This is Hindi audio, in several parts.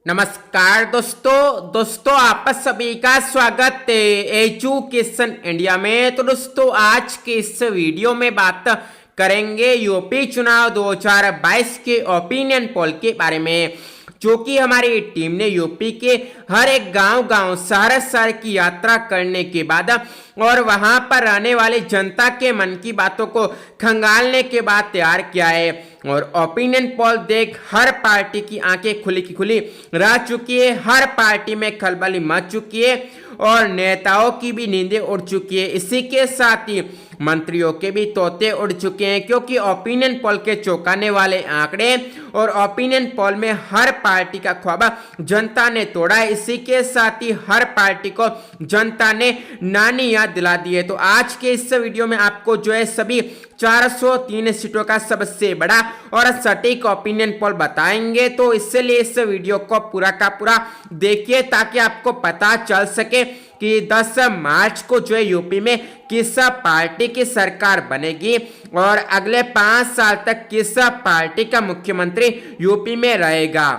नमस्कार दोस्तों आप सभी का स्वागत है एजुकेशन इंडिया में। तो दोस्तों आज के इस वीडियो में बात करेंगे यूपी चुनाव 2022 के ओपिनियन पोल के बारे में, जो कि हमारी टीम ने यूपी के हर एक गांव शहर की यात्रा करने के बाद और वहां पर रहने वाली जनता के मन की बातों को खंगालने के बाद तैयार किया है। और ओपिनियन पोल देख हर पार्टी की आंखें खुली की खुली रह चुकी है, हर पार्टी में खलबली मच चुकी है और नेताओं की भी नींदें उड़ चुकी है। इसी के साथ ही मंत्रियों के भी तोते उड़ चुके हैं, क्योंकि ओपिनियन पोल के चौंकाने वाले आंकड़े और ओपिनियन पोल में हर पार्टी का ख्वाब जनता ने तोड़ा है। इसी के साथ ही हर पार्टी को जनता ने नानी याद दिला दी है। तो आज के इस वीडियो में आपको जो है सभी 403 सीटों का सबसे बड़ा और सटीक ओपिनियन पोल बताएंगे। तो इसलिए इस वीडियो को पूरा का पूरा देखिए, ताकि आपको पता चल सके कि 10 मार्च को जो है यूपी में किस पार्टी की सरकार बनेगी और अगले 5 साल तक किस पार्टी का मुख्यमंत्री यूपी में रहेगा।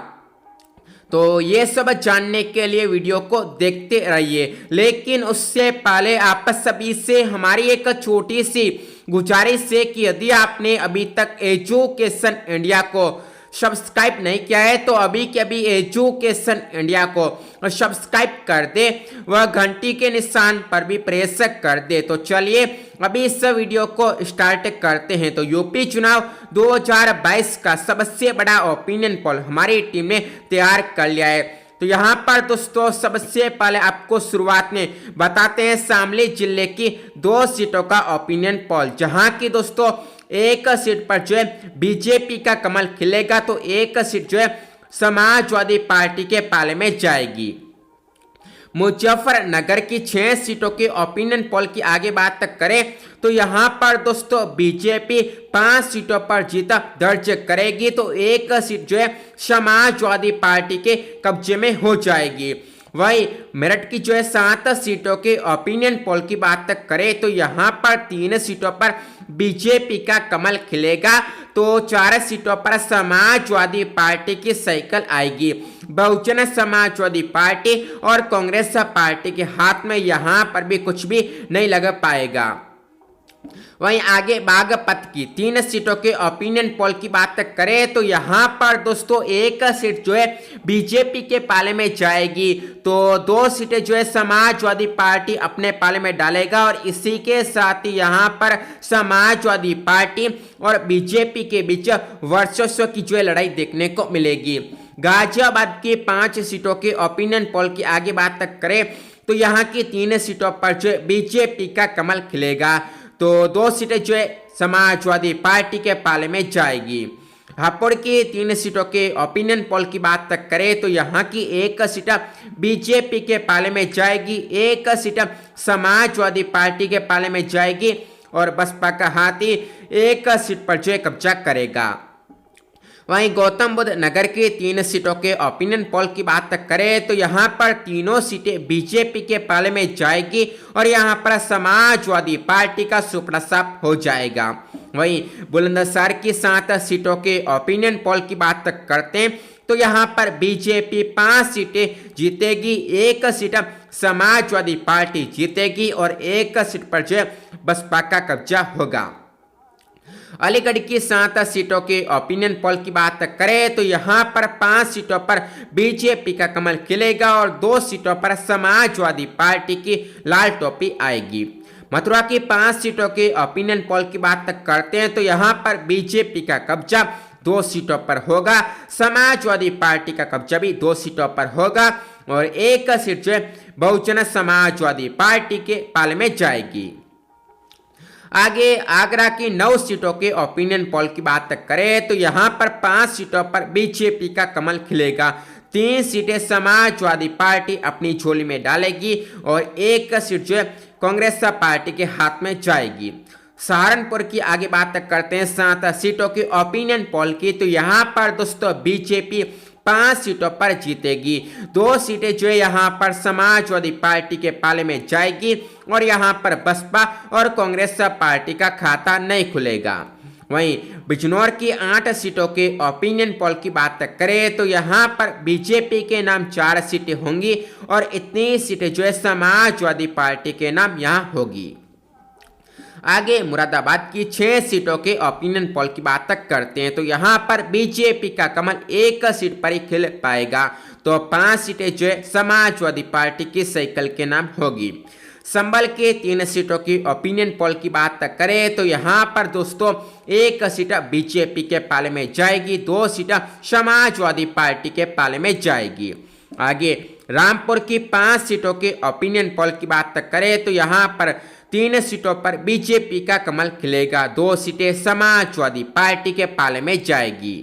तो ये सब जानने के लिए वीडियो को देखते रहिए, लेकिन उससे पहले आप सभी से हमारी एक छोटी सी गुजारिश है कि यदि आपने अभी तक एजुकेशन इंडिया को सब्सक्राइब नहीं किया है तो अभी के अभी एजुकेशन इंडिया को सब्सक्राइब कर दे, वह घंटी के निशान पर भी प्रेस कर दे। तो चलिए अभी इस वीडियो को स्टार्ट करते हैं। तो यूपी चुनाव 2022 का सबसे बड़ा ओपिनियन पोल हमारी टीम ने तैयार कर लिया है। तो यहाँ पर दोस्तों सबसे पहले आपको शुरुआत में बताते हैं शामली जिले की 2 सीटों का ओपिनियन पोल, जहाँ की दोस्तों एक सीट पर जो है बीजेपी का कमल खिलेगा, तो एक सीट जो है समाजवादी पार्टी के पाले में जाएगी। मुजफ्फरनगर की 6 सीटों के ओपिनियन पोल की आगे बात करें तो यहाँ पर दोस्तों बीजेपी 5 सीटों पर जीत दर्ज करेगी, तो एक सीट जो है समाजवादी पार्टी के कब्जे में हो जाएगी। वही मेरठ की जो है 7 सीटों के ओपिनियन पोल की बात करें तो यहाँ पर 3 सीटों पर बीजेपी का कमल खिलेगा, तो 4 सीटों पर समाजवादी पार्टी की साइकिल आएगी। बहुजन समाजवादी पार्टी और कांग्रेस पार्टी के हाथ में यहाँ पर भी कुछ भी नहीं लग पाएगा। वहीं आगे बागपत की 3 सीटों के ओपिनियन पोल की बात करें तो यहाँ पर दोस्तों एक सीट जो है बीजेपी के पाले में जाएगी, तो 2 सीटें जो है समाजवादी पार्टी अपने पाले में डालेगा। और इसी के साथ ही यहाँ पर समाजवादी पार्टी और बीजेपी के बीच वर्चस्व की जो है लड़ाई देखने को मिलेगी। गाजियाबाद की 5 सीटों के ओपिनियन पोल की आगे बात करें तो यहाँ की 3 सीटों पर जो है बीजेपी का कमल खिलेगा, तो 2 सीटें जो है समाजवादी पार्टी के पाले में जाएगी। हापुड़ की 3 सीटों के ओपिनियन पोल की बात करें तो यहाँ की 1 सीट बीजेपी के पाले में जाएगी, 1 सीट समाजवादी पार्टी के पाले में जाएगी और बसपा का हाथी 1 सीट पर जो है कब्जा करेगा। वहीं गौतम बुद्ध नगर की 3 सीटों के ओपिनियन पोल की बात करें तो यहाँ पर तीनों सीटें बीजेपी के पाले में जाएगी और यहाँ पर समाजवादी पार्टी का सुपड़ा साफ हो जाएगा। वहीं बुलंदशहर की 7 सीटों के ओपिनियन पोल की बात करते हैं तो यहाँ पर बीजेपी 5 सीटें जीतेगी, 1 सीट समाजवादी पार्टी जीतेगी और 1 सीट पर जो बसपा का कब्जा होगा। अलीगढ़ की 7 सीटों के ओपिनियन पोल की बात करें तो यहाँ पर 5 सीटों पर बीजेपी का कमल खिलेगा और 2 सीटों पर समाजवादी पार्टी की लाल टोपी आएगी। मथुरा की 5 सीटों के ओपिनियन पोल की बात करते हैं तो यहाँ पर बीजेपी का कब्जा 2 सीटों पर होगा, समाजवादी पार्टी का कब्जा भी 2 सीटों पर होगा और 1 सीट जो है बहुजन समाजवादी पार्टी के पाले में जाएगी। आगे आगरा की 9 सीटों के ओपिनियन पोल की बात करें तो यहाँ पर 5 सीटों पर बीजेपी का कमल खिलेगा, 3 सीटें समाजवादी पार्टी अपनी झोली में डालेगी और 1 सीट जो है कांग्रेस पार्टी के हाथ में जाएगी। सहारनपुर की आगे बात करते हैं 7 सीटों के ओपिनियन पोल की, तो यहाँ पर दोस्तों बीजेपी 5 सीटों पर जीतेगी, 2 सीटें जो है यहाँ पर समाजवादी पार्टी के पाले में जाएगी और यहाँ पर बसपा और कांग्रेस पार्टी का खाता नहीं खुलेगा। वहीं बिजनौर की 8 सीटों के ओपिनियन पोल की बात करें तो यहाँ पर बीजेपी के नाम 4 सीटें होंगी और इतनी सीटें जो है समाजवादी पार्टी के नाम यहाँ होगी। आगे मुरादाबाद की 6 सीटों के ओपिनियन पोल की बात करते हैं तो यहाँ पर बीजेपी का कमल 1 सीट पर ही खिल पाएगा, तो 5 सीटें जो है समाजवादी पार्टी की साइकिल के नाम होगी। संभल के 3 सीटों की ओपिनियन पोल की बात करें तो यहाँ पर दोस्तों 1 सीट बीजेपी के पाले में जाएगी, 2 सीट समाजवादी पार्टी के पाले में जाएगी। आगे रामपुर की 5 सीटों के ओपिनियन पोल की बात करें तो यहाँ पर 3 सीटों पर बीजेपी का कमल खिलेगा, 2 सीटें समाजवादी पार्टी के पाले में जाएगी।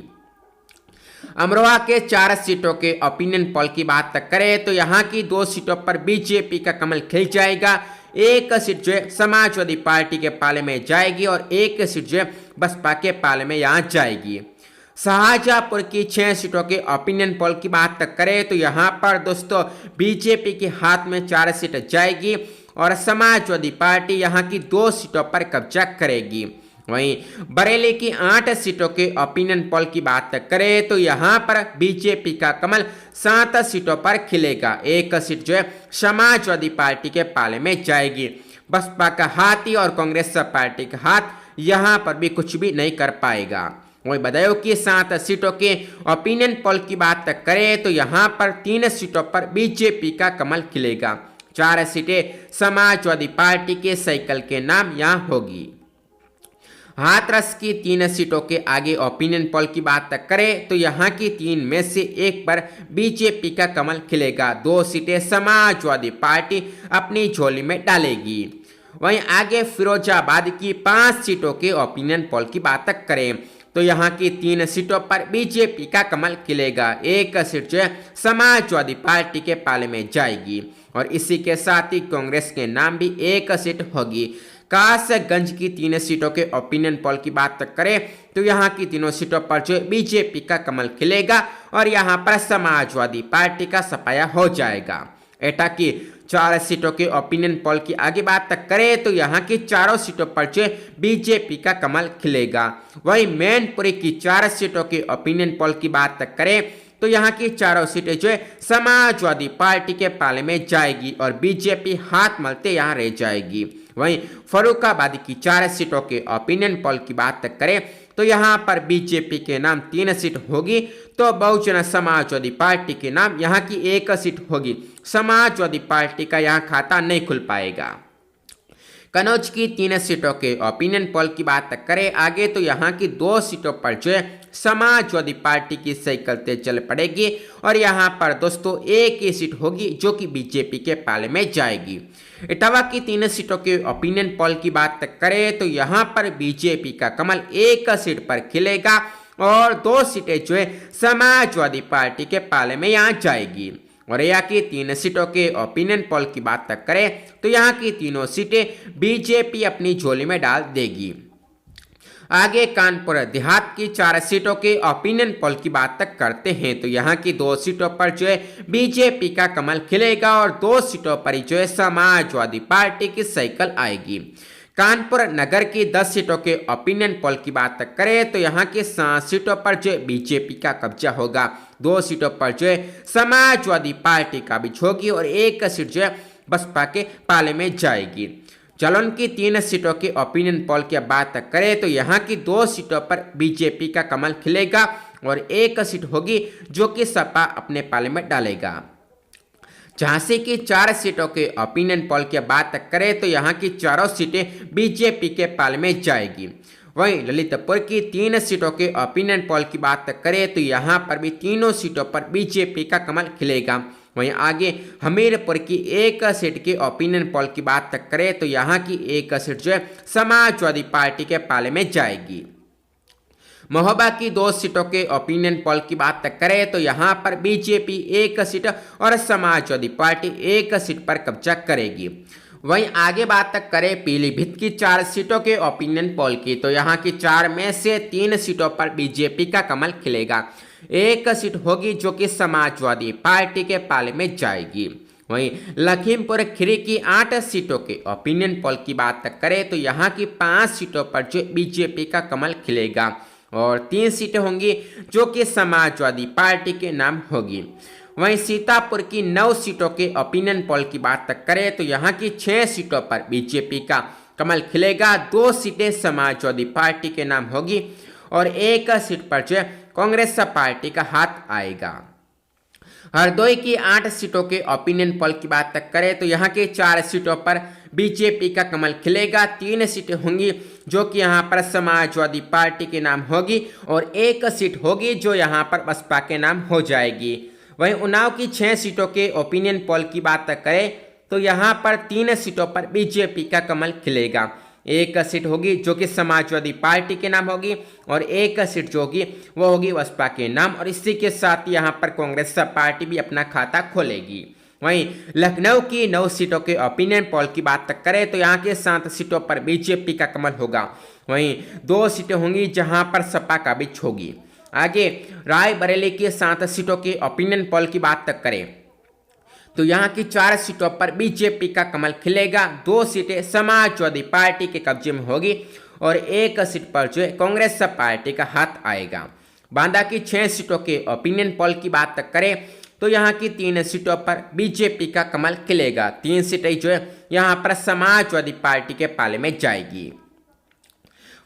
अमरोहा के 4 सीटों के ओपिनियन पोल की बात करें तो यहाँ की 2 सीटों पर बीजेपी का कमल खिल जाएगा, 1 सीट जो है समाजवादी पार्टी के पाले में जाएगी और 1 सीट जो है बसपा के पाले में यहाँ जाएगी। शाहजहांपुर की 6 सीटों के ओपिनियन पोल की बात करें तो यहाँ पर दोस्तों बीजेपी के हाथ में 4 सीट जाएगी और समाजवादी पार्टी यहाँ की 2 सीटों पर कब्जा करेगी। वहीं बरेली की 8 सीटों के ओपिनियन पोल की बात करें तो यहाँ पर बीजेपी का कमल 7 सीटों पर खिलेगा, 1 सीट जो है समाजवादी पार्टी के पाले में जाएगी। बसपा का हाथ और कांग्रेस पार्टी का हाथ यहाँ पर भी कुछ भी नहीं कर पाएगा। वही बदायूं की 7 सीटों के ओपिनियन पोल की बात करें तो यहाँ पर 3 सीटों पर बीजेपी का कमल खिलेगा, 4 सीटें समाजवादी पार्टी के साइकिल के नाम यहाँ होगी। हाथरस की 3 सीटों के आगे ओपिनियन पोल की बात करें तो यहाँ की 3 में से 1 पर बीजेपी का कमल खिलेगा, 2 सीटें समाजवादी पार्टी अपनी झोली में डालेगी। वहीं आगे फिरोजाबाद की 5 सीटों के ओपिनियन पोल की बात करें तो यहाँ की 3 सीटों पर बीजेपी का कमल खिलेगा, 1 सीट जो है समाजवादी पार्टी के पाले में जाएगी और इसी के साथ ही कांग्रेस के नाम भी 1 सीट होगी। कासगंज की 3 सीटों के ओपिनियन पोल की बात करें तो यहाँ की 3 सीटों पर जो बीजेपी का कमल खिलेगा और यहाँ पर समाजवादी पार्टी का सफाया हो जाएगा। एटा की 4 सीटों के ओपिनियन पोल की आगे बात करें तो यहाँ की 4 सीटों पर जो बीजेपी का कमल खिलेगा। वहीं मैनपुरी की 4 सीटों के ओपिनियन पोल की बात करें तो यहाँ की 4 सीटें जो समाजवादी पार्टी के पाले में जाएगी और बीजेपी हाथ मलते यहाँ रह जाएगी। वहीं फर्रुखाबाद की 4 सीटों के ओपिनियन पोल की बात करें तो यहाँ पर बीजेपी के नाम 3 सीट होगी, तो बहुजन समाजवादी पार्टी के नाम यहाँ की 1 सीट होगी। समाजवादी पार्टी का यहाँ खाता नहीं खुल पाएगा। कनौज की 3 सीटों के ओपिनियन पोल की बात करें आगे तो यहाँ की 2 सीटों पर जो समाजवादी पार्टी की साइकिल तेज चल पड़ेगी और यहाँ पर दोस्तों 1 ही सीट होगी जो कि बीजेपी के पाले में जाएगी। इटावा की 3 सीटों के ओपिनियन पोल की बात करें तो यहाँ पर बीजेपी का कमल 1 सीट पर खिलेगा और 2 सीटें जो समाजवादी पार्टी के पाले में यहाँ जाएगी। और यहाँ की 3 सीटों के ओपिनियन पोल की बात करें तो यहाँ की तीनों सीटें बीजेपी अपनी झोली में डाल देगी। आगे कानपुर देहात की 4 सीटों के ओपिनियन पोल की बात करते हैं तो यहाँ की 2 सीटों पर जो बीजेपी का कमल खिलेगा और 2 सीटों पर ही जो समाजवादी पार्टी की साइकिल आएगी। कानपुर नगर की 10 सीटों के ओपिनियन पोल की बात करें तो यहाँ की 7 सीटों पर जो बीजेपी का कब्जा होगा, 2 सीटों पर जो समाजवादी पार्टी का भी होगी और 1 सीट जो बसपा के पाले में जाएगी। जालौन की 3 सीटों के ओपिनियन पोल की बात करें तो यहाँ की 2 सीटों पर बीजेपी का कमल खिलेगा और 1 सीट होगी जो कि सपा अपने पाले में डालेगा। झांसी की 4 सीटों के ओपिनियन पोल की बात करें तो यहाँ की 4 सीटें बीजेपी के पाले में जाएगी। वहीं ललितपुर की 3 सीटों के ओपिनियन पोल की बात करें तो यहाँ पर भी तीनों सीटों पर बीजेपी का कमल खिलेगा। वहीं आगे हमीरपुर की 1 सीट के ओपिनियन पोल की बात करें तो यहाँ की 1 सीट जो समाजवादी पार्टी के पाले में जाएगी। महोबा की 2 सीटों के ओपिनियन पोल की बात करें तो यहाँ पर बीजेपी 1 सीट और समाजवादी पार्टी 1 सीट पर कब्जा करेगी। वहीं आगे बात करें पीलीभीत की 4 सीटों के ओपिनियन पोल की तो यहाँ की 4 में से 3 सीटों पर बीजेपी का कमल खिलेगा, 1 सीट होगी जो कि समाजवादी पार्टी के पाले में जाएगी। वहीं लखीमपुर खीरी की 8 सीटों के ओपिनियन पोल की बात करें तो यहाँ की 5 सीटों पर जो बीजेपी का कमल खिलेगा और 3 सीटें होंगी जो कि समाजवादी पार्टी के नाम होगी। वहीं सीतापुर की 9 सीटों के ओपिनियन पोल की बात करें तो यहाँ की 6 सीटों पर बीजेपी का कमल खिलेगा, 2 सीटें समाजवादी पार्टी के नाम होगी और 1 सीट पर जो कांग्रेस पार्टी का हाथ आएगा। हरदोई की 8 सीटों के ओपिनियन पोल की बात करें तो यहाँ के 4 सीटों पर बीजेपी का कमल खिलेगा, 3 सीटें होंगी जो कि यहाँ पर समाजवादी पार्टी के नाम होगी और 1 सीट होगी जो यहाँ पर बसपा के नाम हो जाएगी। वहीं उन्नाव की 6 सीटों के ओपिनियन पोल की बात करें तो यहाँ पर 3 सीटों पर बीजेपी का कमल खिलेगा, 1 सीट होगी जो कि समाजवादी पार्टी के नाम होगी और 1 सीट जो होगी वो होगी बसपा के नाम और इसी के साथ यहाँ पर कांग्रेस पार्टी भी अपना खाता खोलेगी। वहीं लखनऊ की 9 सीटों के ओपिनियन पोल की बात करें तो यहाँ के 7 सीटों पर बीजेपी का कमल होगा, वहीं 2 सीटें होंगी जहाँ पर सपा का बिच होगी। आगे रायबरेली की 7 सीटों के ओपिनियन पोल की बात करें तो यहाँ की 4 सीटों पर बीजेपी का कमल खिलेगा, 2 सीटें समाजवादी पार्टी के कब्जे में होगी और 1 सीट पर जो कांग्रेस पार्टी का हाथ आएगा। बांदा की 6 सीटों के ओपिनियन पोल की बात करें तो यहाँ की 3 सीटों पर बीजेपी का कमल खिलेगा, 3 सीटें जो है यहाँ पर समाजवादी पार्टी के पाले में जाएगी।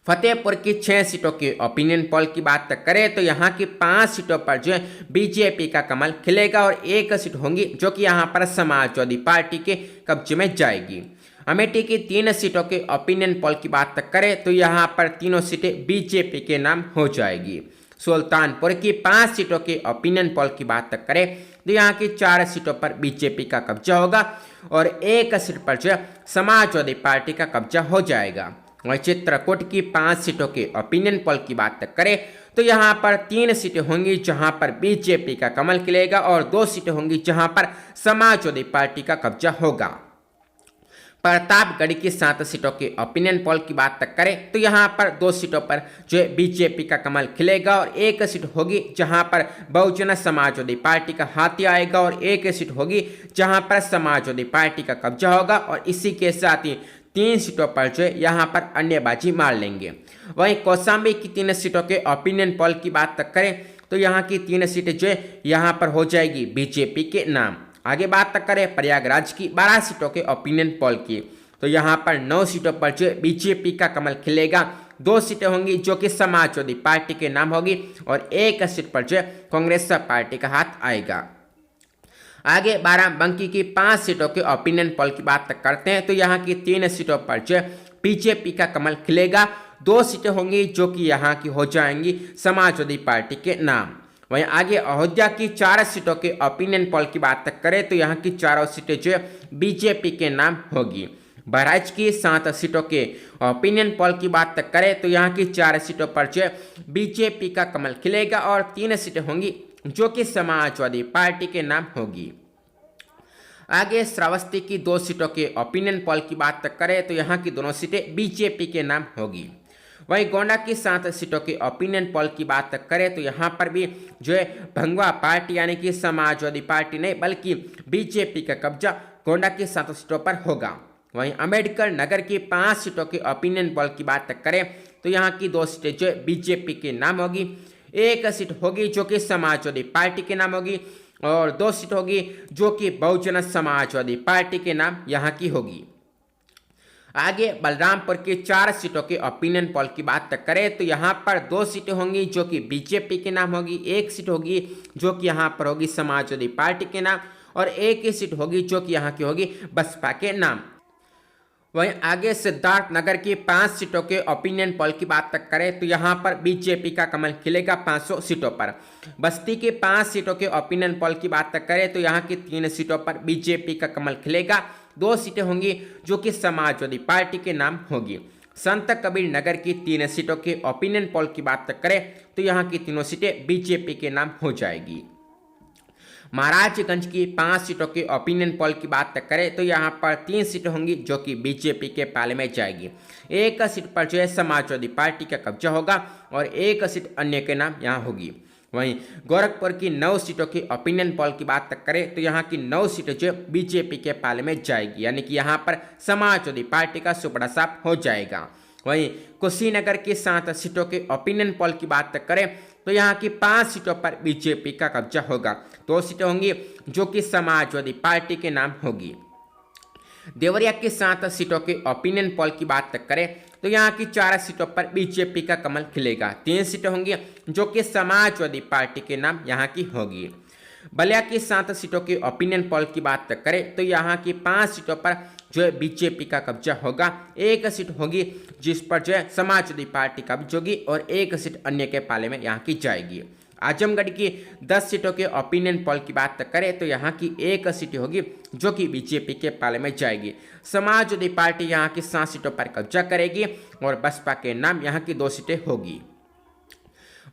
फतेहपुर की 6 सीटों के ओपिनियन पोल की बात करें तो यहाँ की 5 सीटों पर जो है बीजेपी का कमल खिलेगा और 1 सीट होंगी जो कि यहाँ पर समाजवादी पार्टी के कब्जे में जाएगी। अमेठी की 3 सीटों के ओपिनियन पोल की बात करें तो यहाँ पर तीनों सीटें बीजेपी के नाम हो जाएगी। सुल्तानपुर की 5 सीटों के ओपिनियन पोल की बात करें तो यहाँ की 4 सीटों पर बीजेपी का कब्जा होगा और 1 सीट पर जो समाजवादी पार्टी का कब्जा हो जाएगा। वहीं चित्रकूट की 5 सीटों के ओपिनियन पोल की बात करें तो यहाँ पर 3 सीटें होंगी जहाँ पर बीजेपी का कमल खिलेगा और 2 सीटें होंगी जहाँ पर समाजवादी पार्टी का कब्जा होगा। प्रतापगढ़ की 7 सीटों के ओपिनियन पोल की बात करें तो यहाँ पर 2 सीटों पर जो है बीजेपी का कमल खिलेगा और 1 सीट होगी जहाँ पर बहुजन समाजवादी पार्टी का हाथ आएगा और 1 सीट होगी जहाँ पर समाजवादी पार्टी का कब्जा होगा और इसी के साथ ही 3 सीटों पर जो है यहाँ पर अन्य बाजी मार लेंगे। वहीं कौशाम्बी की 3 सीटों के ओपिनियन पोल की बात करें तो यहाँ की 3 सीटें जो है यहाँ पर हो जाएगी बीजेपी के नाम। आगे बात करें प्रयागराज की 12 सीटों के ओपिनियन पोल की तो यहाँ पर 9 सीटों पर जो है बीजेपी का कमल खिलेगा, 2 सीटें होंगी जो कि समाजवादी पार्टी के नाम होगी और 1 सीट पर जो है कांग्रेस पार्टी का हाथ आएगा। आगे बाराबंकी की 5 सीटों के ओपिनियन पोल की बात करते हैं तो यहाँ की 3 सीटों पर जो बीजेपी का कमल खिलेगा, 2 सीटें होंगी जो कि यहाँ की हो जाएंगी समाजवादी पार्टी के नाम। वहीं आगे अयोध्या की 4 सीटों के ओपिनियन पोल की बात करें तो यहाँ की 4 सीटें जो बीजेपी के नाम होगी। बहराइच की 7 सीटों के ओपिनियन पोल की बात करें तो यहाँ की 4 सीटों पर जो बीजेपी का कमल खिलेगा और 3 सीटें होंगी जो कि समाजवादी पार्टी के नाम होगी। आगे श्रावस्ती की 2 सीटों के ओपिनियन पोल की बात करें तो यहाँ की दोनों सीटें बीजेपी के नाम होगी। वहीं गोंडा की 7 सीटों के ओपिनियन पोल की बात करें तो यहाँ पर भी जो है भंगवा पार्टी यानी कि समाजवादी पार्टी नहीं बल्कि बीजेपी का कब्जा गोंडा की 7 सीटों पर होगा। वहीं अम्बेडकर नगर की 5 सीटों के ओपिनियन पोल की बात करें तो यहाँ की 2 सीटें जो बीजेपी के नाम होगी, 1 सीट होगी जो कि समाजवादी पार्टी के नाम होगी और 2 सीट होगी जो कि बहुजन समाजवादी पार्टी के नाम यहाँ की होगी। आगे बलरामपुर की 4 सीटों के ओपिनियन पोल की बात करें तो यहाँ पर 2 सीटें होंगी जो कि बीजेपी के नाम होगी, 1 सीट होगी जो कि यहाँ पर होगी समाजवादी पार्टी के नाम और 1 सीट होगी जो कि यहाँ की होगी बसपा के नाम। वहीं आगे सिद्धार्थनगर की 5 सीटों के ओपिनियन पोल की बात करें तो यहाँ पर बीजेपी का कमल खिलेगा 500 सीटों पर। बस्ती की 5 सीटों के ओपिनियन पोल की बात करें तो यहाँ की 3 सीटों पर बीजेपी का कमल खिलेगा, 2 सीटें होंगी जो कि समाजवादी पार्टी के नाम होगी। संत कबीर नगर की 3 सीटों के ओपिनियन पोल की बात करें तो यहाँ की तीनों सीटें बीजेपी के नाम हो जाएगी। महाराजगंज की 5 सीटों के ओपिनियन पोल की बात करें तो यहाँ पर 3 सीटें होंगी जो कि बीजेपी के पाले में जाएगी, 1 सीट पर जो है समाजवादी पार्टी का कब्जा होगा और 1 सीट अन्य के नाम यहाँ होगी। वहीं गोरखपुर की 9 सीटों की ओपिनियन पोल की बात करें तो यहाँ की 9 सीटें जो बीजेपी के पाले में जाएगी, यानी कि यहाँ पर समाजवादी पार्टी का सुपड़ा साफ हो जाएगा। वहीं कुशीनगर की 7 सीटों की ओपिनियन पोल की बात करें तो यहाँ की 5 सीटों पर बीजेपी का कब्जा होगा। 2 सीटें होंगी जो कि समाजवादी पार्टी के नाम होगी। देवरिया की 7 सीटों की ओपिनियन पोल की बात करें तो यहाँ की 4 सीटों पर बीजेपी का कमल खिलेगा। 3 सीटें होंगी जो कि समाजवादी पार्टी के नाम यहाँ की होगी। बलिया की 7 सीटों की ओपिनियन पोल की बात करें तो यहाँ की 5 सीटों पर जो है बीजेपी का कब्जा होगा। 1 सीट होगी जिस पर जो है समाजवादी पार्टी कब्जा होगी और 1 सीट अन्य के पाले में यहाँ की जाएगी। आजमगढ़ की 10 सीटों के ओपिनियन पोल की बात करें तो यहाँ की 1 सीट होगी जो कि बीजेपी के पाले में जाएगी। समाजवादी पार्टी यहाँ की 7 सीटों पर कब्जा करेगी और बसपा के नाम यहाँ की 2 सीटें होगी।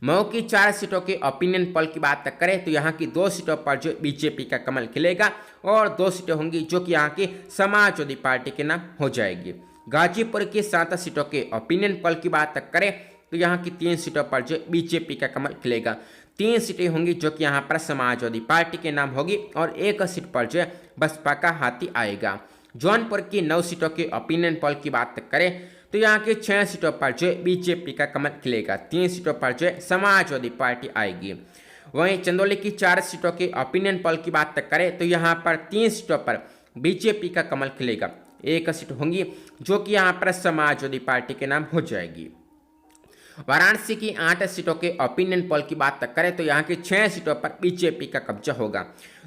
मऊ की 4 सीटों के ओपिनियन पोल की बात करें तो यहाँ की 2 सीटों पर जो बीजेपी का कमल खिलेगा और 2 सीटें होंगी जो कि यहाँ की समाजवादी पार्टी के नाम हो जाएगी। गाजीपुर की 7 सीटों के ओपिनियन पोल की बात करें तो यहाँ की 3 सीटों पर जो बीजेपी का कमल खिलेगा। 3 सीटें होंगी जो कि यहाँ पर समाजवादी पार्टी के नाम होगी और 1 सीट पर जो बसपा का हाथी आएगा। जौनपुर की 9 सीटों के ओपिनियन पोल की बात करें तो यहाँ की 6 सीटों पर जो बीजेपी का कमल खिलेगा। 3 सीटों पर जो समाजवादी पार्टी आएगी। वहीं चंदौली की 4 सीटों के ओपिनियन पोल की बात करें तो यहाँ पर 3 सीटों पर बीजेपी का कमल खिलेगा। 1 सीट होंगी जो कि यहाँ पर समाजवादी पार्टी के नाम हो जाएगी। वाराणसी की 8 सीटों के ओपिनियन पोल की बात करें तो यहाँ की 6 सीटों पर बीजेपी का कब्जा होगा।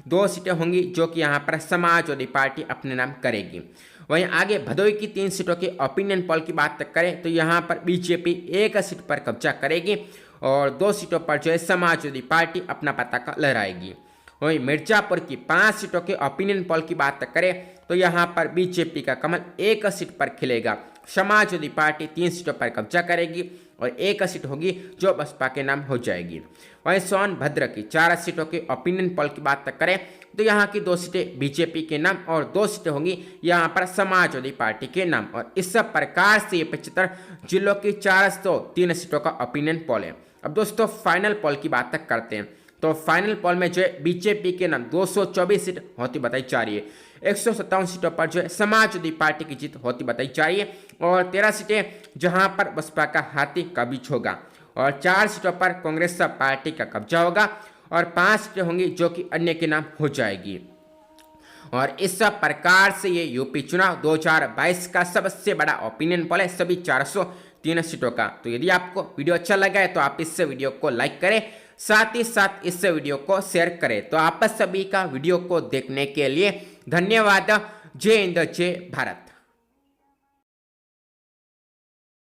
2 सीटें होंगी जो कि यहाँ पर समाजवादी पार्टी अपने नाम करेगी। वहीं आगे भदोई की 3 सीटों के ओपिनियन पोल की बात करें तो यहाँ पर बीजेपी 1 सीट पर कब्जा करेगी और 2 सीटों पर जो है समाजवादी पार्टी अपना पताका लहराएगी। वहीं मिर्जापुर की 5 सीटों के ओपिनियन पोल की बात करें तो यहाँ पर बीजेपी का कमल 1 सीट पर खिलेगा। समाजवादी पार्टी 3 सीटों पर कब्जा करेगी और 1 सीट होगी जो बसपा के नाम हो जाएगी। वहीं सोनभद्र की 4 सीटों के ओपिनियन पोल की बात करें तो यहाँ की 2 सीटें बीजेपी के नाम और 2 सीटें होंगी यहाँ पर समाजवादी पार्टी के नाम। और इस सब प्रकार से ये 75 जिलों की 403 सीटों का ओपिनियन पोल है। अब दोस्तों फाइनल पोल की बात तक करते हैं तो फाइनल पोल में जो है बीजेपी के नाम 224 सीट होती बताई जा रही है। 157 सीटों पर जो है समाजवादी पार्टी की जीत होती बताई जा रही है और 13 सीटें जहां पर बसपा का हाथी कब्जा होगा और 4 सीटों पर कांग्रेस पार्टी का कब्जा होगा और 5 सीटें होंगी जो कि अन्य के नाम हो जाएगी। और इस प्रकार से ये यूपी चुनाव 2022 का सबसे बड़ा ओपिनियन पोल है सभी 403 सीटों का। तो यदि आपको वीडियो अच्छा लगा है तो आप इस वीडियो को लाइक करें, साथ ही साथ इस वीडियो को शेयर करें। तो आप सभी का वीडियो को देखने के लिए धन्यवाद। जय हिंद, जय भारत।